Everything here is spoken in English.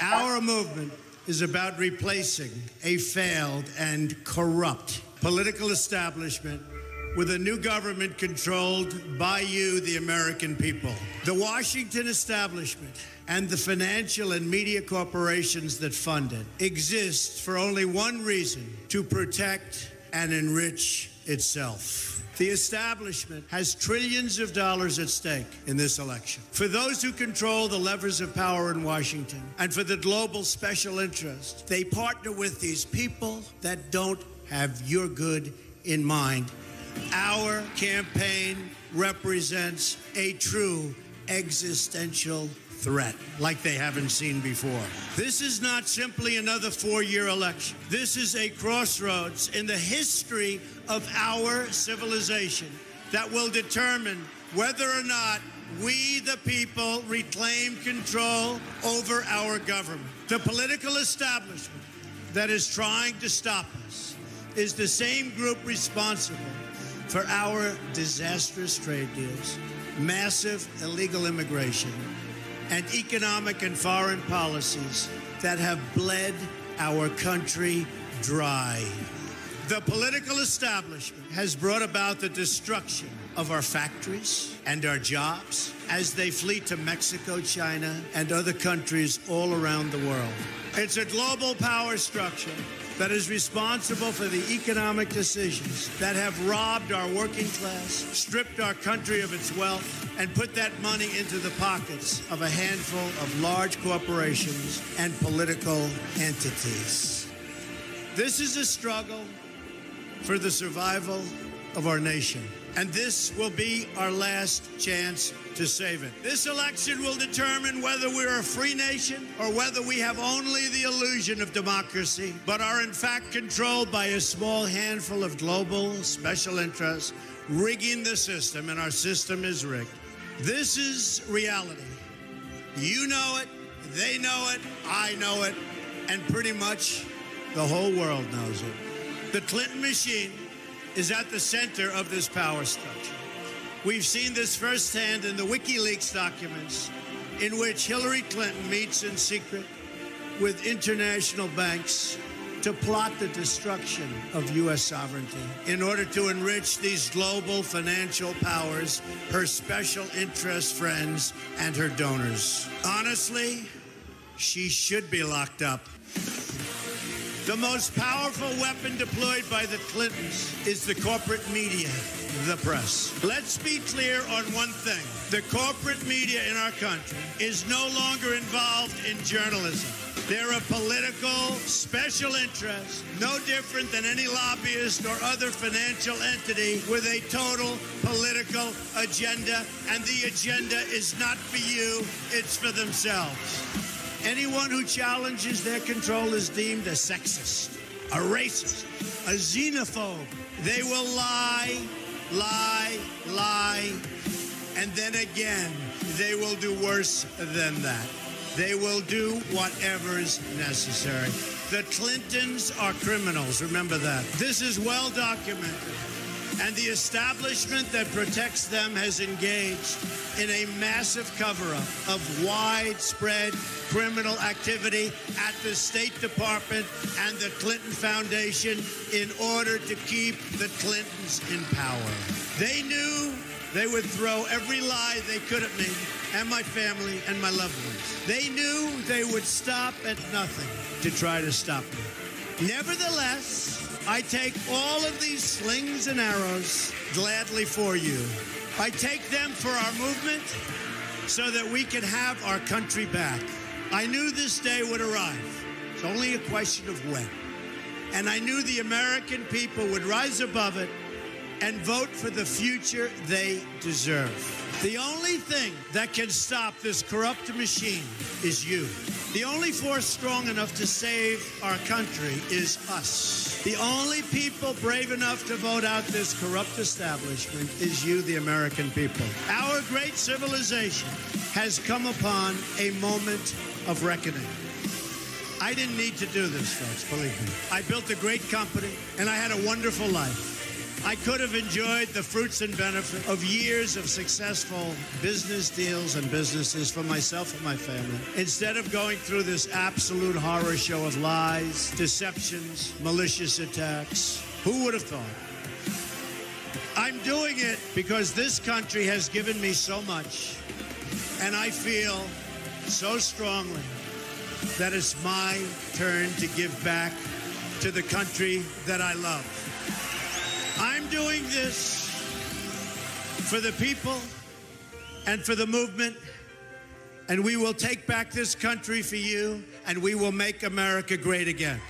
Our movement is about replacing a failed and corrupt political establishment with a new government controlled by you, the American people. The Washington establishment and the financial and media corporations that fund it exist for only one reason: to protect and enrich itself. The establishment has trillions of dollars at stake in this election. For those who control the levers of power in Washington and for the global special interest, they partner with these people that don't have your good in mind. Our campaign represents a true existential threat like they haven't seen before. This is not simply another 4-year election. This is a crossroads in the history of our civilization that will determine whether or not we, the people, reclaim control over our government. The political establishment that is trying to stop us is the same group responsible for our disastrous trade deals, massive illegal immigration, and economic and foreign policies that have bled our country dry. The political establishment has brought about the destruction of our factories and our jobs as they flee to Mexico, China, and other countries all around the world. It's a global power structure that is responsible for the economic decisions that have robbed our working class, stripped our country of its wealth, and put that money into the pockets of a handful of large corporations and political entities. This is a struggle for the survival of our nation, and this will be our last chance to save it. This election will determine whether we're a free nation or whether we have only the illusion of democracy, but are in fact controlled by a small handful of global special interests rigging the system, and our system is rigged. This is reality. You know it, they know it, I know it, and pretty much the whole world knows it. The Clinton machine is at the center of this power structure. We've seen this firsthand in the WikiLeaks documents, in which Hillary Clinton meets in secret with international banks to plot the destruction of U.S. sovereignty in order to enrich these global financial powers, her special interest friends, and her donors. Honestly, she should be locked up. The most powerful weapon deployed by the Clintons is the corporate media, the press. Let's be clear on one thing. The corporate media in our country is no longer involved in journalism. They're a political special interest, no different than any lobbyist or other financial entity with a total political agenda, and the agenda is not for you, it's for themselves. Anyone who challenges their control is deemed a sexist, a racist, a xenophobe. They will lie, lie, lie, and then again, they will do worse than that. They will do whatever is necessary. The Clintons are criminals, remember that. This is well documented. And the establishment that protects them has engaged in a massive cover-up of widespread criminal activity at the State Department and the Clinton Foundation in order to keep the Clintons in power. They knew they would throw every lie they could at me and my family and my loved ones. They knew they would stop at nothing to try to stop me. Nevertheless, I take all of these slings and arrows gladly for you. I take them for our movement so that we can have our country back. I knew this day would arrive. It's only a question of when. And I knew the American people would rise above it and vote for the future they deserve. The only thing that can stop this corrupt machine is you. The only force strong enough to save our country is us. The only people brave enough to vote out this corrupt establishment is you, the American people. Our great civilization has come upon a moment of reckoning. I didn't need to do this, folks, believe me. I built a great company, and I had a wonderful life. I could have enjoyed the fruits and benefits of years of successful business deals and businesses for myself and my family, instead of going through this absolute horror show of lies, deceptions, malicious attacks. Who would have thought? I'm doing it because this country has given me so much, and I feel so strongly that it's my turn to give back to the country that I love. I'm doing this for the people and for the movement, and we will take back this country for you, and we will make America great again.